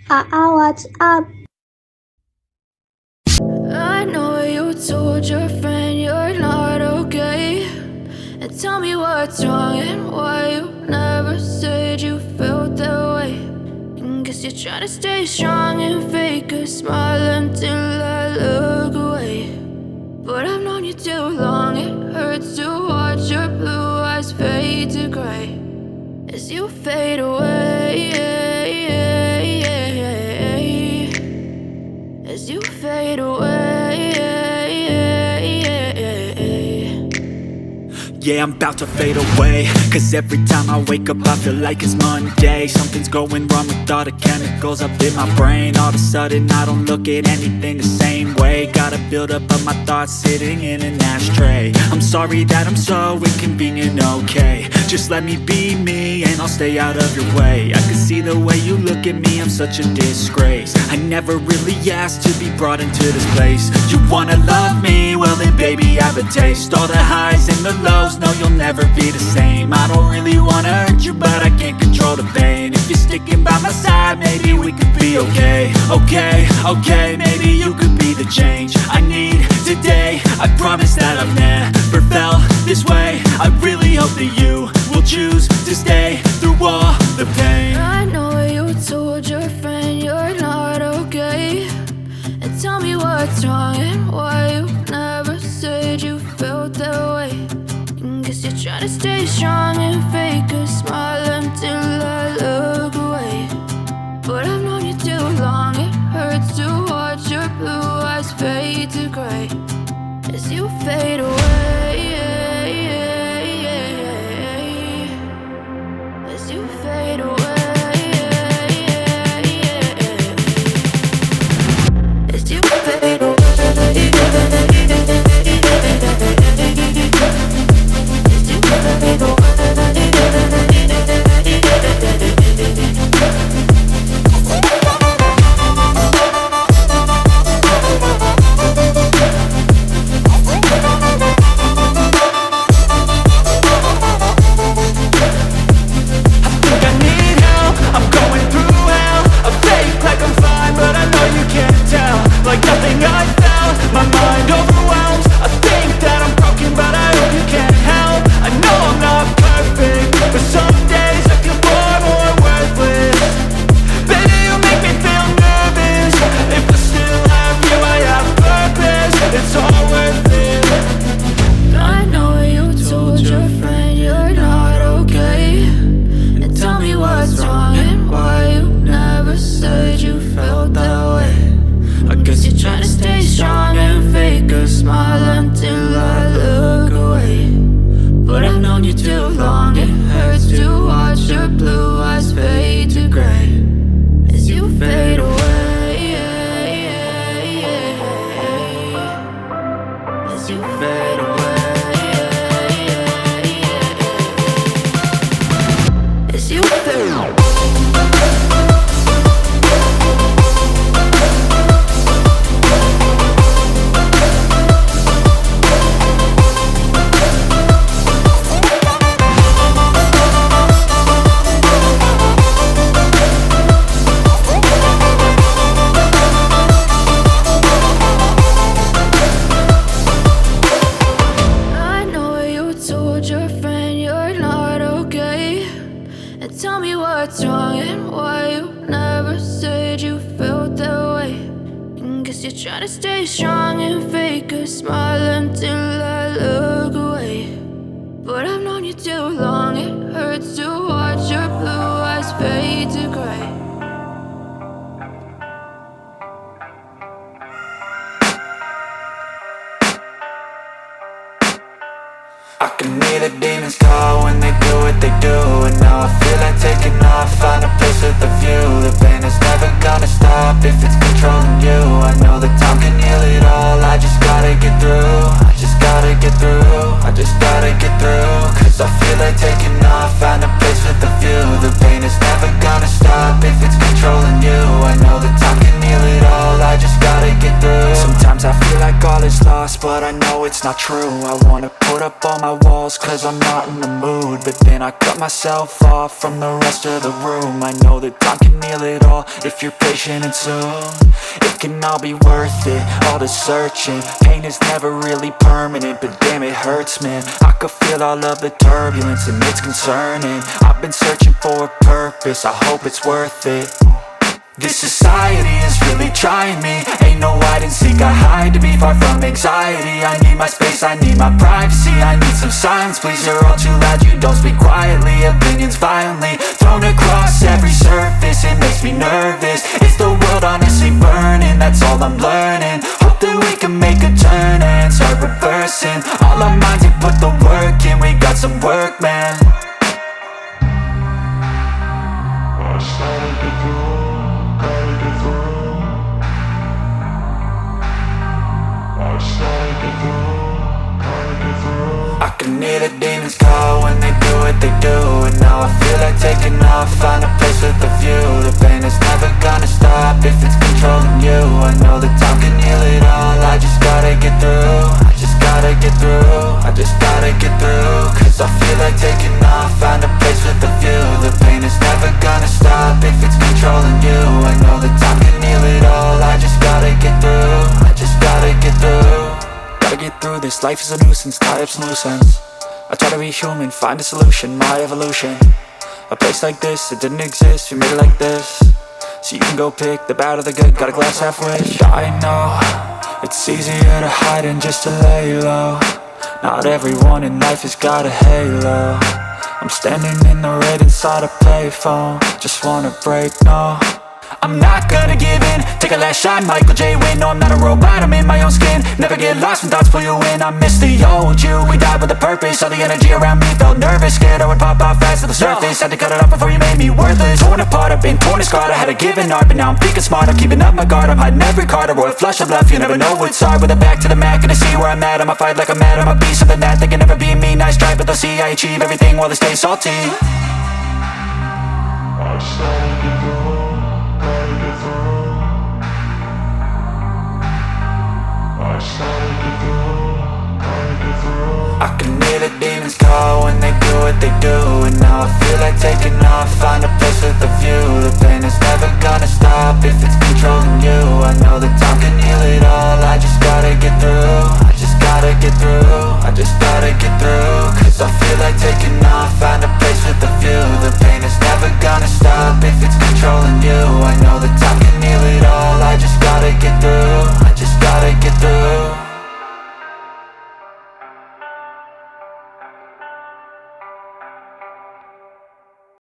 What's up? I know you told your friend you're not okay, and tell me what's wrong and why you never said you felt that way. And guess you're trying to stay strong and fake a smile until I look away. But I've known you too long, it hurts to watch your blue eyes fade to gray as you fade away, as you fade away. Yeah, I'm about to fade away, cause every time I wake up I feel like it's Monday. Something's going wrong with all the chemicals up in my brain. All of a sudden I don't look at anything the same way. Gotta build up of my thoughts sitting in an ashtray. I'm sorry that I'm so inconvenient, okay. Just let me be me and I'll stay out of your way. I can see the way you look at me, I'm such a disgrace. I never really asked to be brought into this place. You wanna love me? Well then baby I have a taste. All the highs and the lows, no you'll never be the same. I don't really wanna hurt you but I can't control the pain. If you're sticking by my side maybe we could be okay. Okay, maybe you could be the change I need today. I promise that I've never felt this way. I really hope that you will choose to stay through all the pain. I know you told your friend you're not okay, and tell me what's wrong and why you never said you felt that way. And guess you're trying to stay strong and fake a smile until I look away. But I've known you too long, it hurts to watch your blue eyes fade to gray as you fade away, as you fade away, as you fade away. Try to stay strong and fake a smile until I look away. But I've known you too long, it hurts to watch your blue eyes fade to gray. I can hear the demons call when they do what they do. And now I feel like taking off, find a place with a view. The pain is never gonna stop if it's controlling you. I know that time can heal it all, I just gotta get through. I just gotta get through, I just gotta get through. Cause I feel like taking off, find a place with a view. The pain is never gonna stop if it's controlling you. I know that time can heal it all, I just gotta get through. Sometimes I feel like all is lost, but I know it's not true. I wanna put up all my walls cause I'm not in the mood, but then I cut myself off from the rest of the room. I know that time can heal it all if you're patient, and soon it can all be worth it, all the searching. Pain is never really permanent, but damn it hurts, man. I could feel all of the turbulence and it's concerning. I've been searching for a purpose, I hope it's worth it. This society is really trying me. Ain't no hide and seek, I hide to be far from anxiety. I need my space, I need my privacy. I need some silence, please, you're all too loud. You don't speak quietly, opinions violently thrown across every surface. It makes me nervous, is the world honestly burning? That's all I'm learning. Hope that we can make a turn and start reversing all our minds and put the work in. We got some work, man. I can hear the demons call when they do what they do, and now I feel like taking off, find a place with a view. The pain is never gonna stop if it's controlling you. I know that time can heal it all, I just gotta get through. I just gotta get through, I just gotta get through. Cause I feel like taking off, find a place with a view. The pain is never gonna stop if it's controlling you. I know that time can heal it all, I just gotta get through. I just gotta get through. Gotta get through this, life is a nuisance, tie up some loose ends. I try to be human, find a solution, my evolution. A place like this, it didn't exist, we made it like this. So you can go pick the bad or the good, got a glass half wish. I know, it's easier to hide than just to lay low. Not everyone in life has got a halo. I'm standing in the red inside a payphone, just wanna break, no. I'm not gonna give in, take a last shot, Michael J. Win. No, I'm not a robot, I'm in my own skin. Never get lost when thoughts pull you in. I miss the old you, we died with a purpose. All the energy around me felt nervous, scared I would pop off fast to the surface. Had to cut it off before you made me worthless. Torn apart, I've been torn and scarred. I had a given art, but now I'm thinking smart. I'm keeping up my guard, I'm hiding every card. A royal flush of love, you never know what's hard. With a back to the mat, gonna see where I'm at. I'ma fight like I'm mad, I'ma be something that they can never be me. Nice try, but they'll see I achieve everything while they stay salty. I can hear the demons call when they do what they do, and now I feel like taking off, find a place with a view. The pain is never gonna stop